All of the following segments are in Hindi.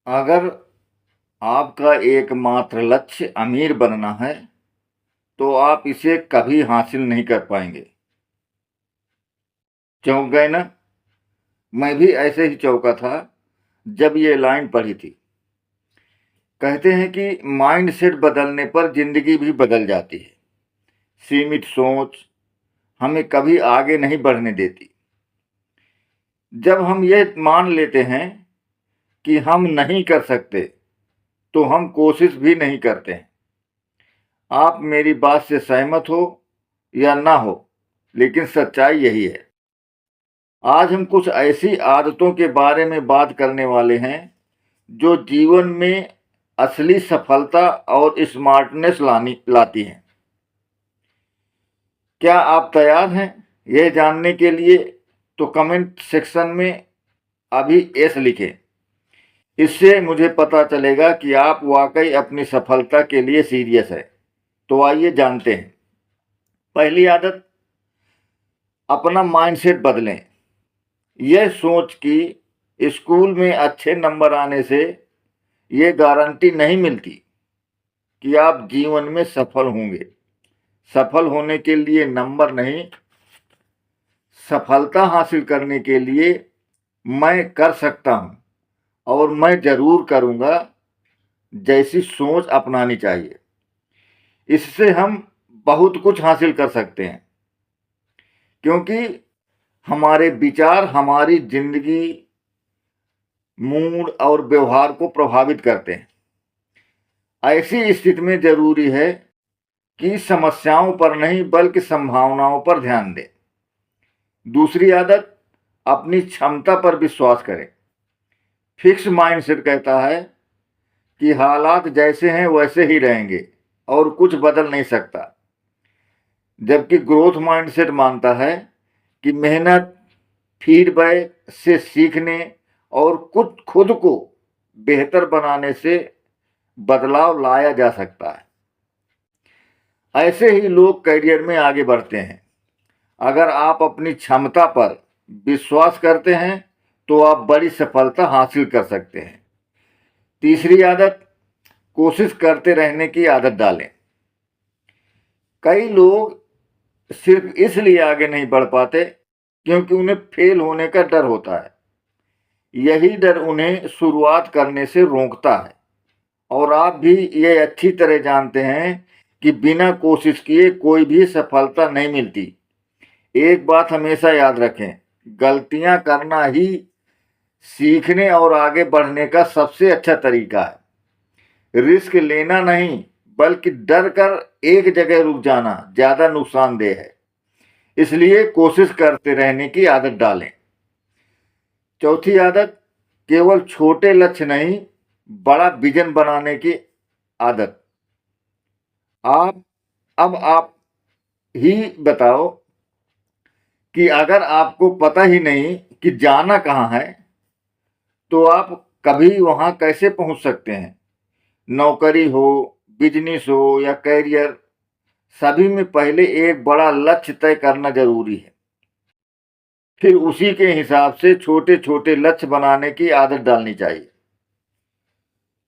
अगर आपका एकमात्र लक्ष्य अमीर बनना है, तो आप इसे कभी हासिल नहीं कर पाएंगे। चौंक गए ना? मैं भी ऐसे ही चौंका था जब ये लाइन पढ़ी थी। कहते हैं कि माइंडसेट बदलने पर जिंदगी भी बदल जाती है। सीमित सोच हमें कभी आगे नहीं बढ़ने देती। जब हम ये मान लेते हैं कि हम नहीं कर सकते, तो हम कोशिश भी नहीं करते हैं। आप मेरी बात से सहमत हो या ना हो, लेकिन सच्चाई यही है। आज हम कुछ ऐसी आदतों के बारे में बात करने वाले हैं जो जीवन में असली सफलता और स्मार्टनेस लाती हैं। क्या आप तैयार हैं यह जानने के लिए? तो कमेंट सेक्शन में अभी एस लिखें। इससे मुझे पता चलेगा कि आप वाकई अपनी सफलता के लिए सीरियस है। तो आइए जानते हैं। पहली आदत, अपना माइंडसेट बदलें। यह सोच कि स्कूल में अच्छे नंबर आने से ये गारंटी नहीं मिलती कि आप जीवन में सफल होंगे। सफल होने के लिए नंबर नहीं, सफलता हासिल करने के लिए मैं कर सकता हूं और मैं जरूर करूंगा जैसी सोच अपनानी चाहिए। इससे हम बहुत कुछ हासिल कर सकते हैं, क्योंकि हमारे विचार हमारी जिंदगी, मूड और व्यवहार को प्रभावित करते हैं। ऐसी स्थिति में जरूरी है कि समस्याओं पर नहीं बल्कि संभावनाओं पर ध्यान दें। दूसरी आदत, अपनी क्षमता पर विश्वास करें। फिक्स माइंडसेट कहता है कि हालात जैसे हैं वैसे ही रहेंगे और कुछ बदल नहीं सकता, जबकि ग्रोथ माइंडसेट मानता है कि मेहनत, फीडबैक से सीखने और खुद को बेहतर बनाने से बदलाव लाया जा सकता है। ऐसे ही लोग करियर में आगे बढ़ते हैं। अगर आप अपनी क्षमता पर विश्वास करते हैं तो आप बड़ी सफलता हासिल कर सकते हैं। तीसरी आदत, कोशिश करते रहने की आदत डालें। कई लोग सिर्फ इसलिए आगे नहीं बढ़ पाते क्योंकि उन्हें फेल होने का डर होता है। यही डर उन्हें शुरुआत करने से रोकता है। और आप भी ये अच्छी तरह जानते हैं कि बिना कोशिश किए कोई भी सफलता नहीं मिलती। एक बात हमेशा याद रखें, गलतियां करना ही सीखने और आगे बढ़ने का सबसे अच्छा तरीका है। रिस्क लेना नहीं बल्कि डर कर एक जगह रुक जाना ज्यादा नुकसानदेह है। इसलिए कोशिश करते रहने की आदत डालें। चौथी आदत, केवल छोटे लक्ष्य नहीं, बड़ा विजन बनाने की आदत। आप ही बताओ कि अगर आपको पता ही नहीं कि जाना कहाँ है, तो आप कभी वहां कैसे पहुंच सकते हैं? नौकरी हो, बिजनेस हो या करियर, सभी में पहले एक बड़ा लक्ष्य तय करना जरूरी है। फिर उसी के हिसाब से छोटे छोटे लक्ष्य बनाने की आदत डालनी चाहिए।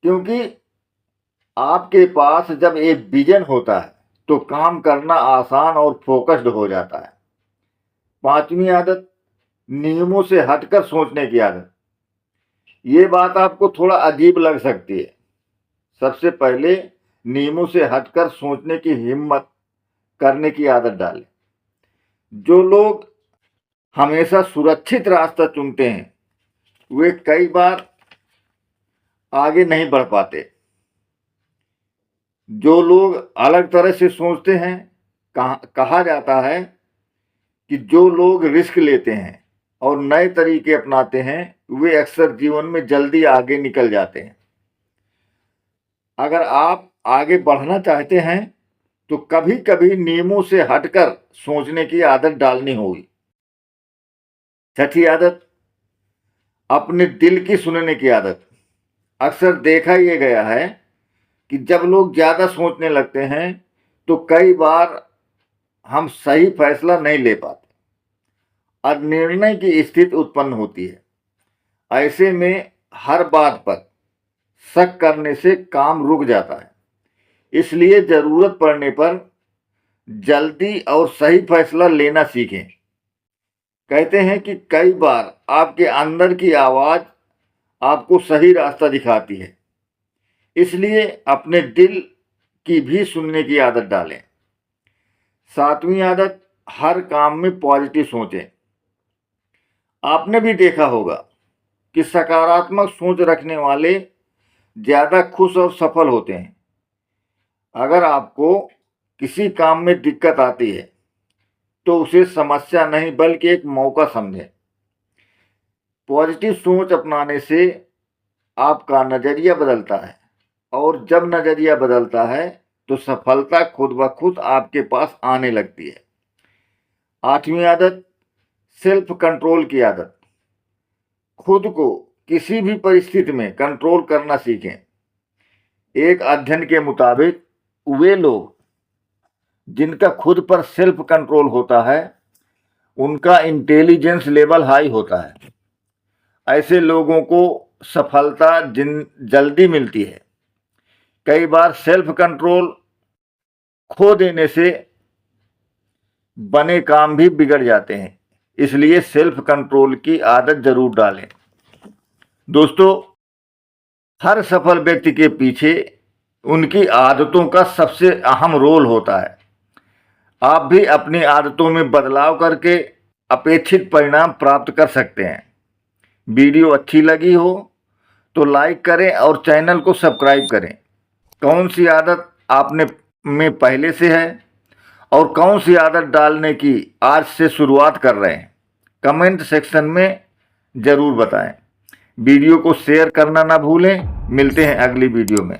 क्योंकि आपके पास जब एक विजन होता है तो काम करना आसान और फोकस्ड हो जाता है। पांचवी आदत, नियमों से हटकर सोचने की आदत। ये बात आपको थोड़ा अजीब लग सकती है। सबसे पहले नियमों से हटकर सोचने की हिम्मत करने की आदत डालें। जो लोग हमेशा सुरक्षित रास्ता चुनते हैं वे कई बार आगे नहीं बढ़ पाते। जो लोग अलग तरह से सोचते हैं, कहा जाता है कि जो लोग रिस्क लेते हैं और नए तरीके अपनाते हैं वे अक्सर जीवन में जल्दी आगे निकल जाते हैं। अगर आप आगे बढ़ना चाहते हैं तो कभी कभी नियमों से हटकर सोचने की आदत डालनी होगी। छठी आदत, अपने दिल की सुनने की आदत। अक्सर देखा यह गया है कि जब लोग ज्यादा सोचने लगते हैं तो कई बार हम सही फैसला नहीं ले पाते और निर्णय की स्थिति उत्पन्न होती है। ऐसे में हर बात पर शक करने से काम रुक जाता है। इसलिए जरूरत पड़ने पर जल्दी और सही फैसला लेना सीखें। कहते हैं कि कई बार आपके अंदर की आवाज आपको सही रास्ता दिखाती है, इसलिए अपने दिल की भी सुनने की आदत डालें। 7वीं आदत, हर काम में पॉजिटिव सोचें। आपने भी देखा होगा कि सकारात्मक सोच रखने वाले ज़्यादा खुश और सफल होते हैं। अगर आपको किसी काम में दिक्कत आती है तो उसे समस्या नहीं बल्कि एक मौका समझें। पॉजिटिव सोच अपनाने से आपका नज़रिया बदलता है, और जब नज़रिया बदलता है तो सफलता खुद ब खुद आपके पास आने लगती है। 8वीं आदत, सेल्फ कंट्रोल की आदत। खुद को किसी भी परिस्थिति में कंट्रोल करना सीखें। एक अध्ययन के मुताबिक वे लोग जिनका खुद पर सेल्फ कंट्रोल होता है उनका इंटेलिजेंस लेवल हाई होता है। ऐसे लोगों को सफलता जल्दी मिलती है। कई बार सेल्फ कंट्रोल खो देने से बने काम भी बिगड़ जाते हैं, इसलिए सेल्फ कंट्रोल की आदत जरूर डालें। दोस्तों, हर सफल व्यक्ति के पीछे उनकी आदतों का सबसे अहम रोल होता है। आप भी अपनी आदतों में बदलाव करके अपेक्षित परिणाम प्राप्त कर सकते हैं। वीडियो अच्छी लगी हो तो लाइक करें और चैनल को सब्सक्राइब करें। कौन सी आदत आपने में पहले से है और कौन सी आदत डालने की आज से शुरुआत कर रहे हैं, कमेंट सेक्शन में ज़रूर बताएं। वीडियो को शेयर करना ना भूलें। मिलते हैं अगली वीडियो में।